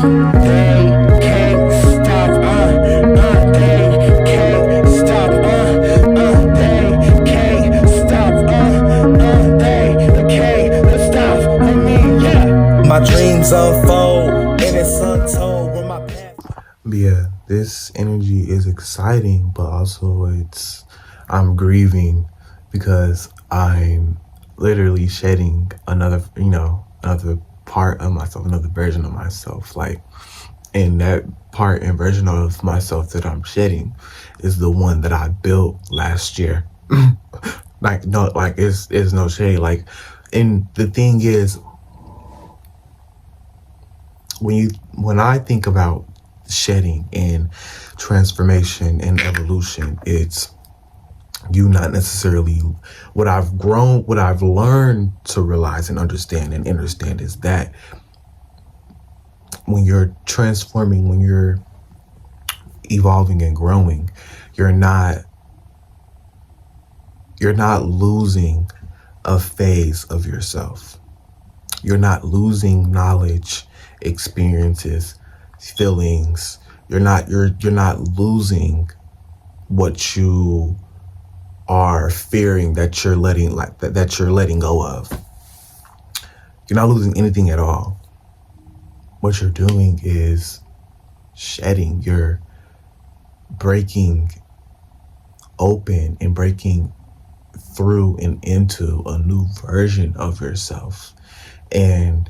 They can't stop, they can't stop, they can't stop, they can't stop with me, yeah. My dreams unfold and it's untold when my path. Yeah, this energy is exciting, but also I'm grieving because I'm literally shedding another part of myself, another version of myself. And that part and version of myself that I'm shedding is the one that I built last year. It's no shade. And the thing is, when I think about shedding and transformation and evolution, it's you not necessarily what I've learned to realize and understand is that when you're transforming, when you're evolving and growing, you're not losing a phase of yourself. You're not losing knowledge, experiences, feelings. You're not losing what you are fearing that you're letting go of. You're not losing anything at all. What you're doing is shedding. You're breaking open and breaking through and into a new version of yourself. And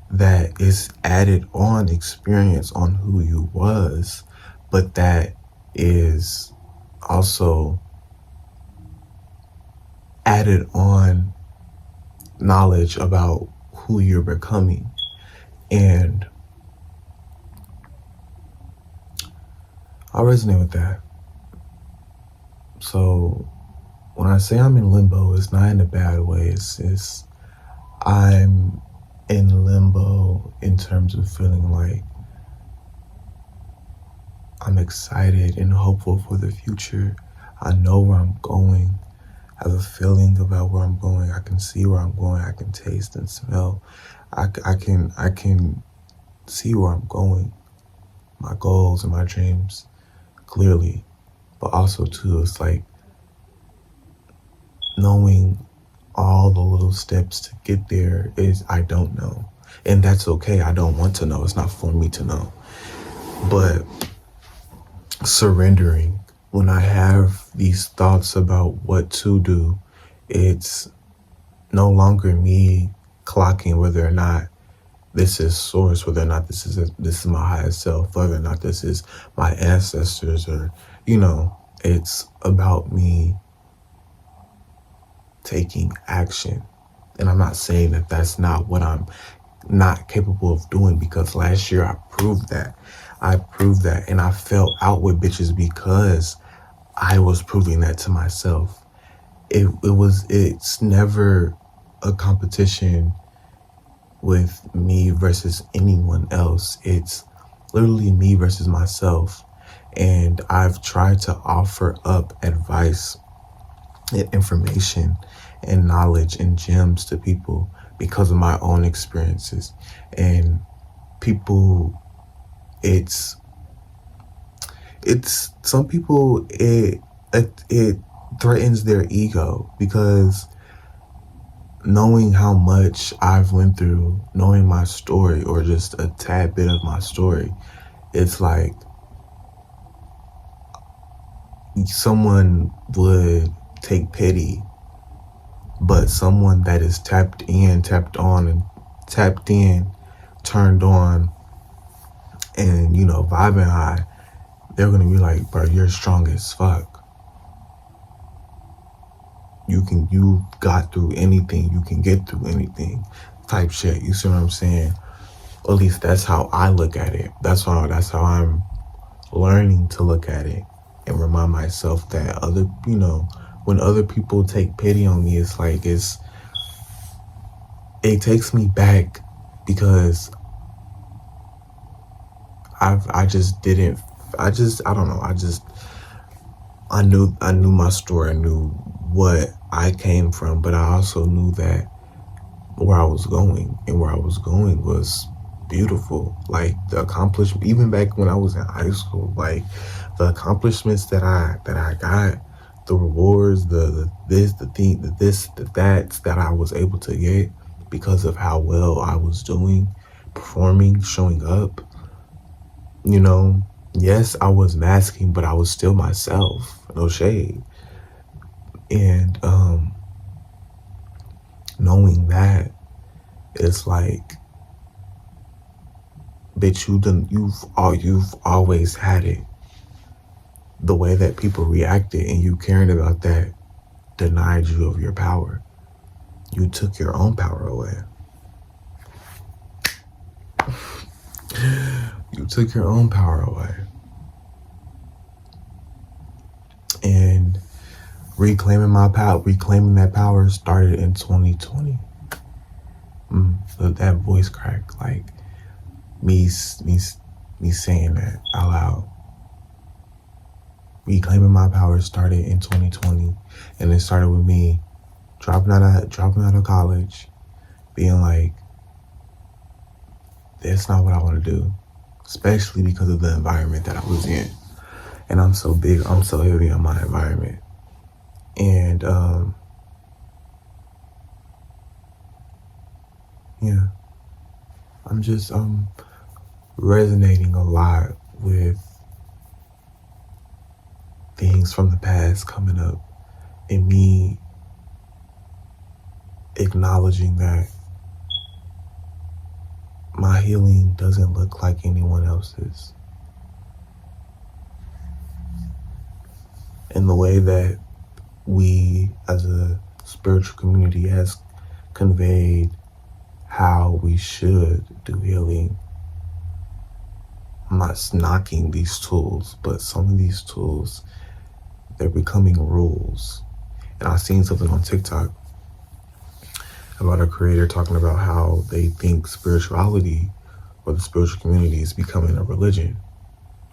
that is added on experience on who you was, but that is also added on knowledge about who you're becoming. And I resonate with that. So when I say I'm in limbo, it's not in a bad way. It's I'm in limbo in terms of feeling like I'm excited and hopeful for the future. I know where I'm going. I have a feeling about where I'm going. I can see where I'm going. I can taste and smell. I can see where I'm going, my goals and my dreams clearly. But also too, it's like knowing all the little steps to get there is I don't know. And that's okay. I don't want to know. It's not for me to know. But surrendering, when I have these thoughts about what to do, it's no longer me clocking whether or not this is source, whether or not this is my highest self, whether or not this is my ancestors, or it's about me taking action. And I'm not saying that that's not what I'm not capable of doing, because last year I proved that. And I fell out with bitches because I was proving that to myself. It's never a competition with me versus anyone else. It's literally me versus myself. And I've tried to offer up advice and information and knowledge and gems to people because of my own experiences. And people, it's some people, it threatens their ego, because knowing how much I've went through, knowing my story, or just a tad bit of my story, it's like someone would take pity, but someone that is tapped in, turned on, and vibing high, they're gonna be like, bro, you're strong as fuck. You got through anything, you can get through anything, type shit. You see what I'm saying? At least that's how I look at it. That's how I'm learning to look at it, and remind myself that when other people take pity on me, it's like it takes me back, because I knew my story. I knew what I came from, but I also knew that where I was going, and where I was going was beautiful. Like the accomplishment, even back when I was in high school, like the accomplishments that I got, the rewards, the this, the thing, the this, the that I was able to get because of how well I was doing, performing, showing up. You know, yes, I was masking, but I was still myself. No shade. And knowing that, it's like, bitch, you've always had it. The way that people reacted and you caring about that denied you of your power. You took your own power away. You took your own power away. And reclaiming that power started in 2020. So that voice crack, like me saying that out loud. Reclaiming my power started in 2020, and it started with me dropping out of college, being like, that's not what I want to do, especially because of the environment that I was in. And I'm so heavy on my environment. And yeah, I'm resonating a lot with things from the past coming up, and me acknowledging that my healing doesn't look like anyone else's. And the way that we as a spiritual community has conveyed how we should do healing. I'm not knocking these tools, but some of these tools, they're becoming rules. And I've seen something on TikTok about a creator talking about how they think spirituality or the spiritual community is becoming a religion.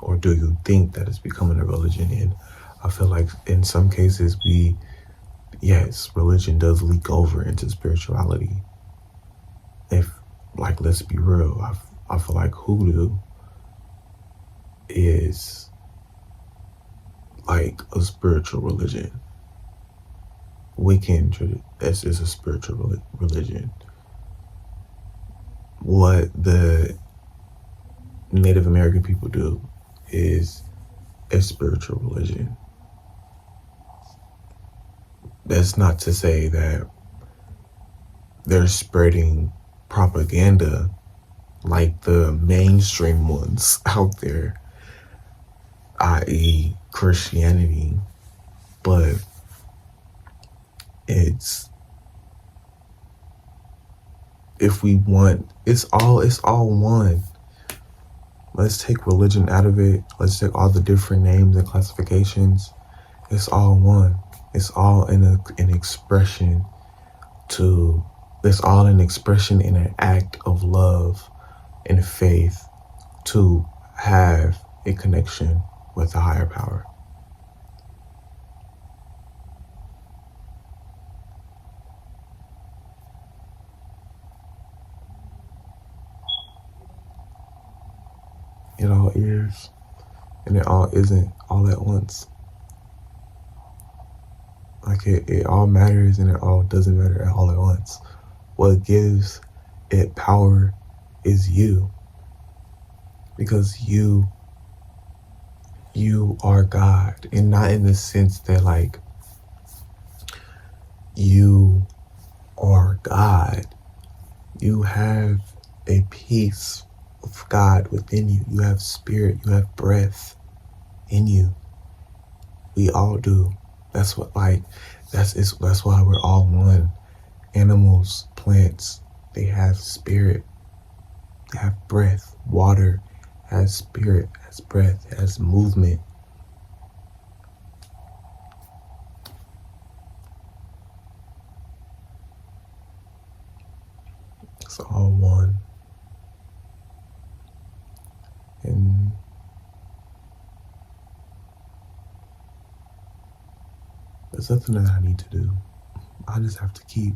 Or do you think that it's becoming a religion? And I feel like in some cases yes, religion does leak over into spirituality. If, like, let's be real, I feel like hoodoo is like a spiritual religion. Wiccan is a spiritual religion. What the Native American people do is a spiritual religion. That's not to say that they're spreading propaganda like the mainstream ones out there, i.e. Christianity, but it's all one. Let's take religion out of it. Let's take all the different names and classifications. It's all one. It's all an expression in an act of love and faith to have a connection with a higher power. It all is, and it all isn't all at once. Like it all matters and it all doesn't matter all at once. What gives it power is you. Because you are God. And not in the sense that like you are God. You have a piece of God within you. You have spirit, you have breath in you. We all do. That's why we're all one. Animals, plants, they have spirit. They have breath. Water has spirit, has breath, has movement. It's all one. And there's nothing that I need to do. I just have to keep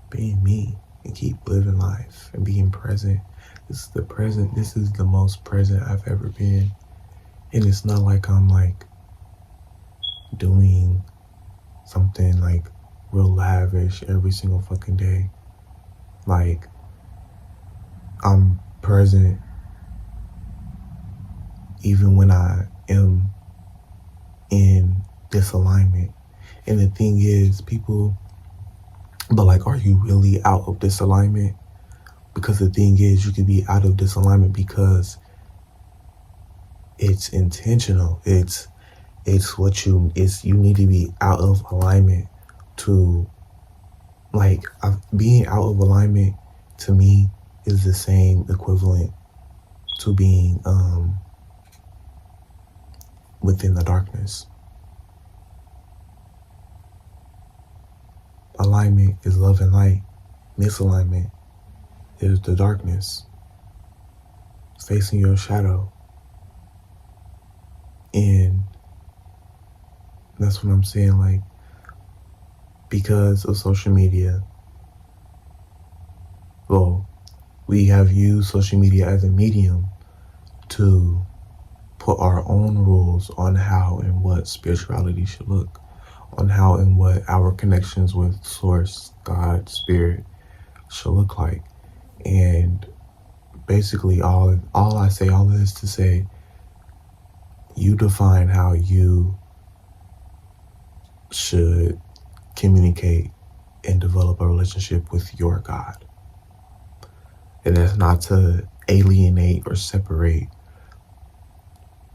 being me. and keep living life and being present. This is the present. This is the most present I've ever been. And it's not like I'm like doing something like real lavish every single fucking day. Like, I'm present even when I am in disalignment. And the thing is, people, but like, are you really out of disalignment? Because the thing is, you could be out of disalignment because it's intentional. It's what you need to be out of alignment to, like, being out of alignment to me is the same equivalent to being within the darkness. Alignment is love and light. Misalignment is the darkness, facing your shadow. And that's what I'm saying, like, because of social media, well, we have used social media as a medium to put our own rules on how and what spirituality should look, on how and what our connections with Source, God, Spirit should look like. And basically all I say, all of this to say, you define how you should communicate and develop a relationship with your God. And that's not to alienate or separate,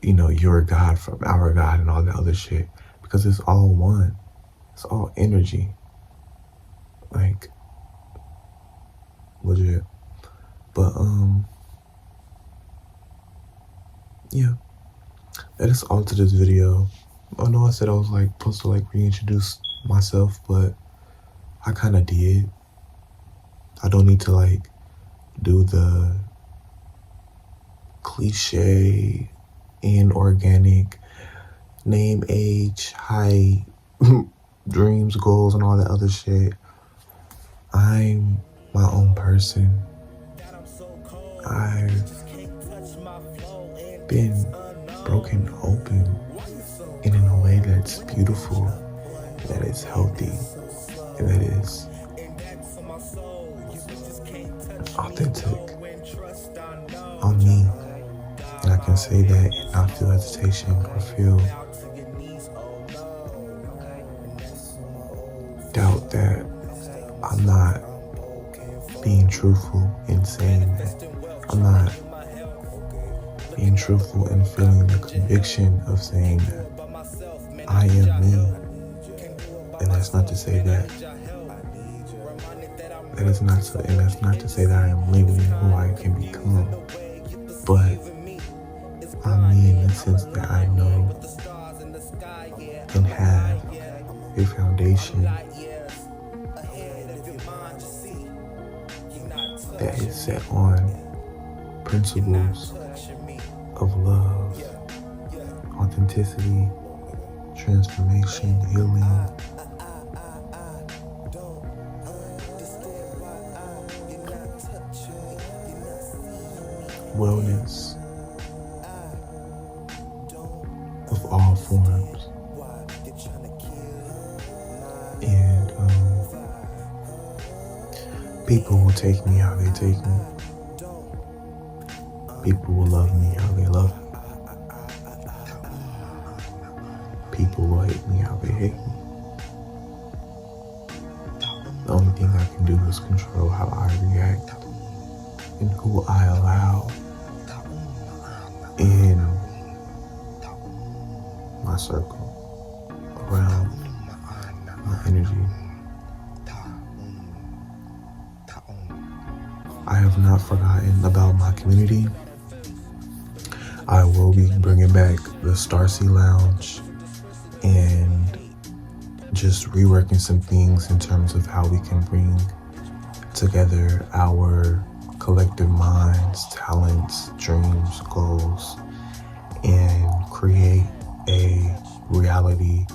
your God from our God and all that other shit, because it's all one. It's all energy. Like, legit. But, yeah. That is all to this video. I know I said I was like supposed to like reintroduce myself, but I kind of did. I don't need to like do the cliche, inorganic, name, age, height, dreams, goals, and all that other shit. I'm my own person. I've been broken open, and in a way that's beautiful, that is healthy, and that is authentic on me. And I can say that and not feel hesitation or feel doubt that I'm not being truthful in saying that. I'm not being truthful and feeling the conviction of saying that I am me. And that's not to say that is not to, and that's not to say that I am living who I can become, but I'm me in the sense that I know and have a foundation that is set on principles of love, authenticity, transformation, healing, wellness of all forms. And people will take me how they take me. People will love me how they love me. People will hate me how they hate me. The only thing I can do is control how I react and who I allow in my circle, around my energy. I have not forgotten about my community. I will be bringing back the Starseed Lounge and just reworking some things in terms of how we can bring together our collective minds, talents, dreams, goals, and create a reality,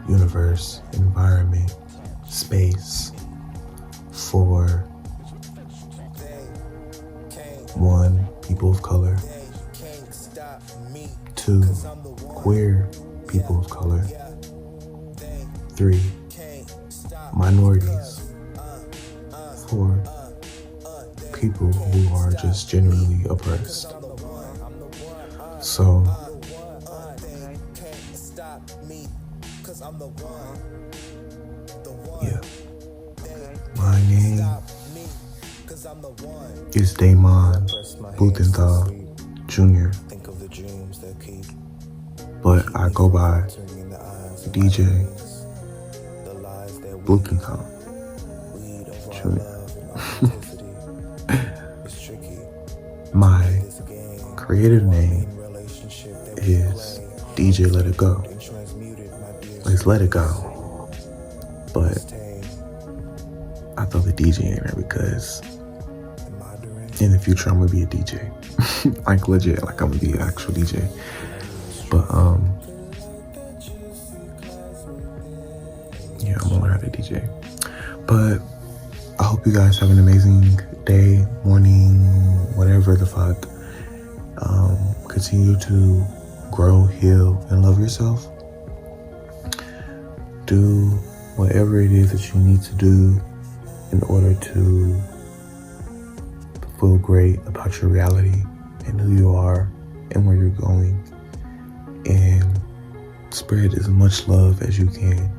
universe, environment, space for 1, people of color. 2, queer people of color. 3, minorities. 4, people who are just generally oppressed. So, yeah. My name is Damon Blumenthal Jr., but I go by DJ Blumenthal Jr. My creative name is DJ Let It Go. Let's let it go. But I throw the DJ in there because in the future I'm gonna be a DJ. Like legit, like I'm gonna be an actual DJ. But yeah, I'm gonna learn how to DJ. But I hope you guys have an amazing day, morning, whatever the fuck. Continue to grow, heal, and love yourself. Do whatever it is that you need to do in order to feel great about your reality and who you are and where you're going. And spread as much love as you can.